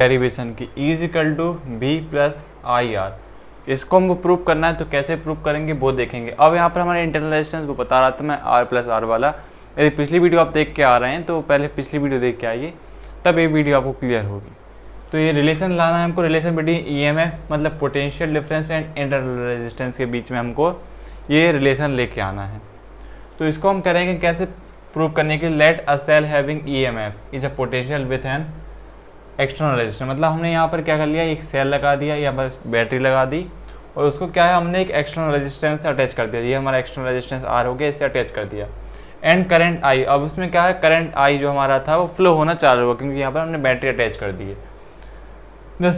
Derivation की is equal to B plus I R. इसको हमको प्रूव करना है, तो कैसे प्रूव करेंगे वो देखेंगे। अब यहाँ पर हमारे इंटरनल रेजिस्टेंस को बता रहा था मैं आर प्लस आर वाला। यदि पिछली वीडियो आप देख के आ रहे हैं तो पहले पिछली वीडियो देख के आइए, तब ये वीडियो आपको क्लियर होगी। तो ये रिलेशन लाना है हमको, रिलेशन बिटवीन ईएमएफ मतलब potential difference and internal resistance के बीच में हमको ये रिलेशन लेके आना है। तो इसको हम करेंगे कैसे प्रूव करने के लिए। Let a cell having EMF is a potential with an external resistance. मतलब हमने यहाँ पर क्या कर लिया, एक सेल लगा दिया, यहाँ पर बैटरी लगा दी और उसको क्या है हमने एक एक्सटर्नल रेजिस्टेंस से अटैच कर दिया। ये हमारा एक्सटर्नल रेजिस्टेंस आर हो गया, इससे अटैच कर दिया। एंड करंट आई, अब उसमें क्या है करंट आई जो हमारा था वो फ्लो होना चालू हुआ क्योंकि यहाँ पर हमने बैटरी अटैच कर दी है। The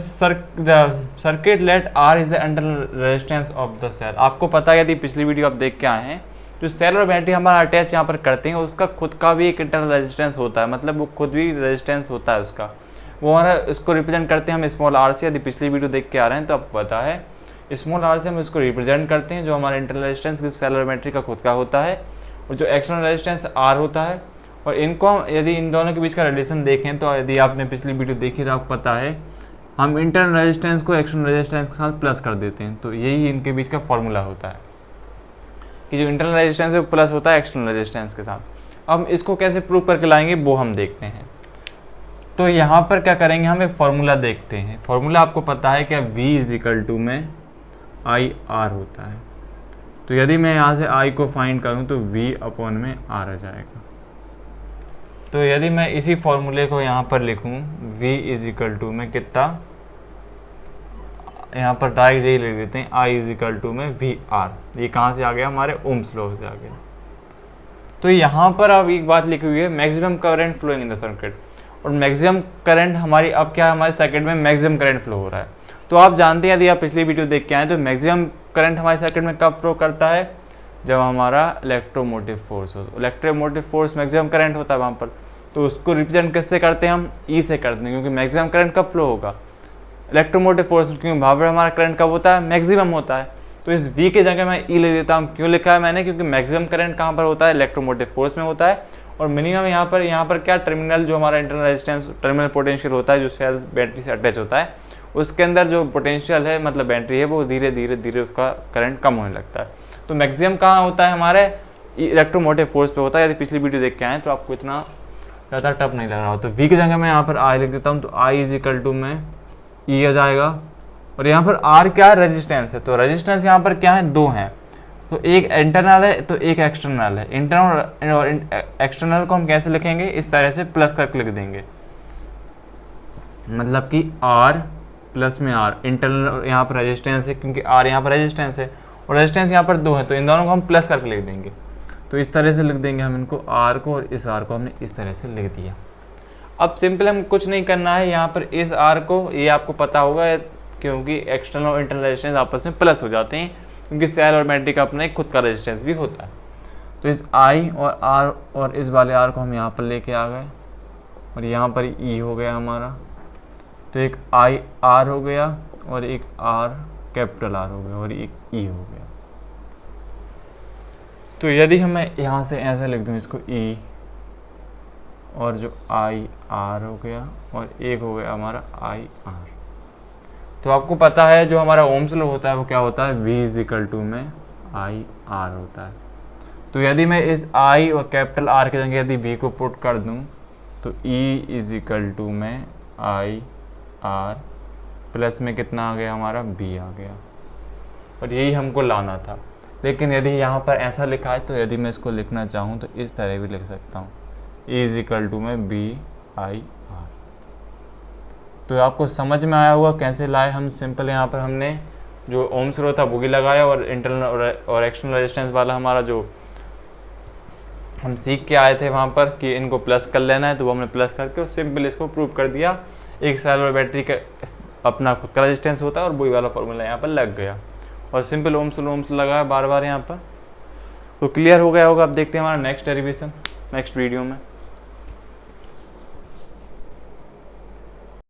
circuit let R is the internal resistance of the cell. आपको पता है यदि पिछली वीडियो आप देख के आए हैं, जो सेल और बैटरी हमारा अटैच यहाँ पर करते हैं उसका खुद का भी एक इंटरनल रेजिस्टेंस होता है, मतलब वो खुद भी रेजिस्टेंस होता है उसका। वो हमारा इसको रिप्रेजेंट करते हैं हम स्मॉल आर से। यदि पिछली वीडियो देख के आ रहे हैं तो आपको पता है स्मॉल आर से हम इसको रिप्रेजेंट करते हैं, जो हमारा इंटरनल रेजिस्टेंस सेल और बैटरी का खुद का होता है, और जो एक्सटर्नल रेजिस्टेंस आर होता है। और इनको हम यदि इन दोनों के बीच का रिलेशन देखें तो यदि आपने पिछली वीडियो देखी तो आपको पता है हम इंटरनल रेजिस्टेंस को एक्सटर्नल रेजिस्टेंस के साथ प्लस कर देते हैं। तो यही इनके बीच का फॉर्मूला होता है कि जो इंटरनल रेजिस्टेंस है प्लस होता है एक्सटर्नल रेजिस्टेंस के साथ। अब इसको कैसे प्रूव करके लाएंगे वो हम देखते हैं। तो यहाँ पर क्या करेंगे, हम एक फार्मूला देखते हैं। फार्मूला आपको पता है क्या, V इज इक्वल टू में आई आर होता है। तो यदि मैं यहाँ से I को फाइंड करूँ तो V अपॉन में R आ जाएगा। तो यदि मैं इसी फॉर्मूले को यहाँ पर लिखूँ V इज इक्वल टू में कितना, यहाँ पर डायरेक्ट यही लिख देते हैं I इज इक्वल टू में वी आर। ये कहाँ से आ गया, हमारे ओम्स लॉ से आ गया। तो यहाँ पर अब एक बात लिखी हुई है maximum current flowing in the circuit, और मैक्सिमम करंट हमारी अब क्या है, हमारे सर्किट में मैक्सिमम करंट फ्लो हो रहा है। तो आप जानते हैं यदि आप पिछली वीडियो देख के आए तो मैक्सिमम करंट हमारे सर्किट में कब फ्लो करता है, जब हमारा इलेक्ट्रोमोटिव फोर्स हो। इलेक्ट्रोमोटिव फोर्स मैक्सिमम करंट होता है वहाँ पर। तो उसको रिप्रेजेंट किससे करते हैं, हम ई से करते हैं, क्योंकि मैक्सिमम करंट कब फ्लो होगा, इलेक्ट्रोमोटिव फोर्स, क्योंकि वहाँ पर हमारा करंट कब होता है, मैक्सिमम होता है। तो इस वी की जगह मैं ई ले देता हूँ। क्यों लिखा है मैंने, क्योंकि मैक्सिमम करंट कहाँ पर होता है, इलेक्ट्रोमोटिव फोर्स में होता है, और मिनिमम यहाँ पर क्या टर्मिनल जो हमारा इंटरनल रेजिस्टेंस टर्मिनल पोटेंशियल होता है जो सेल्स बैटरी से अटैच होता है, उसके अंदर जो पोटेंशियल है मतलब बैटरी है वो धीरे धीरे उसका करंट कम होने लगता है। तो मैक्सिमम कहाँ होता है, हमारे इलेक्ट्रोमोटिव फोर्स पे होता है। यदि पिछली वीडियो देख के आए तो आपको इतना ज़्यादा टफ नहीं लग रहा हो। तो वी की जगह मैं यहाँ पर आई लिख देता हूँ। तो आई इज इक्वल टू में ई आ जाएगा, और यहाँ पर आर क्या है, रेजिस्टेंस है। तो रेजिस्टेंस यहाँ पर क्या है, दो हैं। तो एक इंटरनल है तो एक एक्सटर्नल है। इंटरनल और एक्सटर्नल को हम कैसे लिखेंगे, इस तरह से प्लस करके लिख देंगे, मतलब कि R प्लस में R। इंटरनल यहाँ पर रेजिस्टेंस है क्योंकि R यहाँ पर रेजिस्टेंस है, और रेजिस्टेंस यहाँ पर दो है, तो इन दोनों को हम प्लस करके लिख देंगे। तो इस तरह से लिख देंगे हम इनको, R को, और इस R को हमने इस तरह से लिख दिया। अब सिंपल हम कुछ नहीं करना है, यहाँ पर इस R को, ये आपको पता होगा क्योंकि एक्सटर्नल और इंटरनल रेजिस्टेंस आपस में प्लस हो जाते हैं, क्योंकि सेल और बैटरी का अपना एक खुद का रेजिस्टेंस भी होता है। तो इस I और R और इस वाले R को हम यहाँ पर लेके आ गए, और यहाँ पर E हो गया हमारा। तो एक I R हो गया और एक R कैपिटल R हो गया और एक E हो गया। तो यदि मैं यहाँ से ऐसे लिख दूँ इसको E, और जो I R हो गया और एक हो गया हमारा I R। तो आपको पता है जो हमारा ओम्स लॉ होता है वो क्या होता है, V इज इक्वल टू में आई आर होता है। तो यदि मैं इस I और कैपिटल R की जगह यदि V को पुट कर दूं तो E इज इक्वल टू में आई आर प्लस में कितना आ गया, हमारा B आ गया। और यही हमको लाना था। लेकिन यदि यहाँ पर ऐसा लिखा है तो यदि मैं इसको लिखना चाहूँ तो इस तरह भी लिख सकता हूँ, E इज इक्वल टू में B आई आर। तो आपको समझ में आया होगा कैसे लाए हम। सिंपल यहाँ पर हमने जो ओम्स लॉ था वो भी लगाया, और इंटरनल और एक्सटर्नल रेजिस्टेंस वाला हमारा जो हम सीख के आए थे वहाँ पर कि इनको प्लस कर लेना है, तो वो हमने प्लस करके सिंपल इसको प्रूव कर दिया। एक सेल और बैटरी का अपना खुद का रेजिस्टेंस होता है, और वही वाला फॉर्मूला यहाँ पर लग गया, और सिंपल ओम्स लगाया बार बार यहाँ पर। तो क्लियर हो गया होगा। अब देखते हैं हमारा नेक्स्ट डेरिवेशन नेक्स्ट वीडियो में।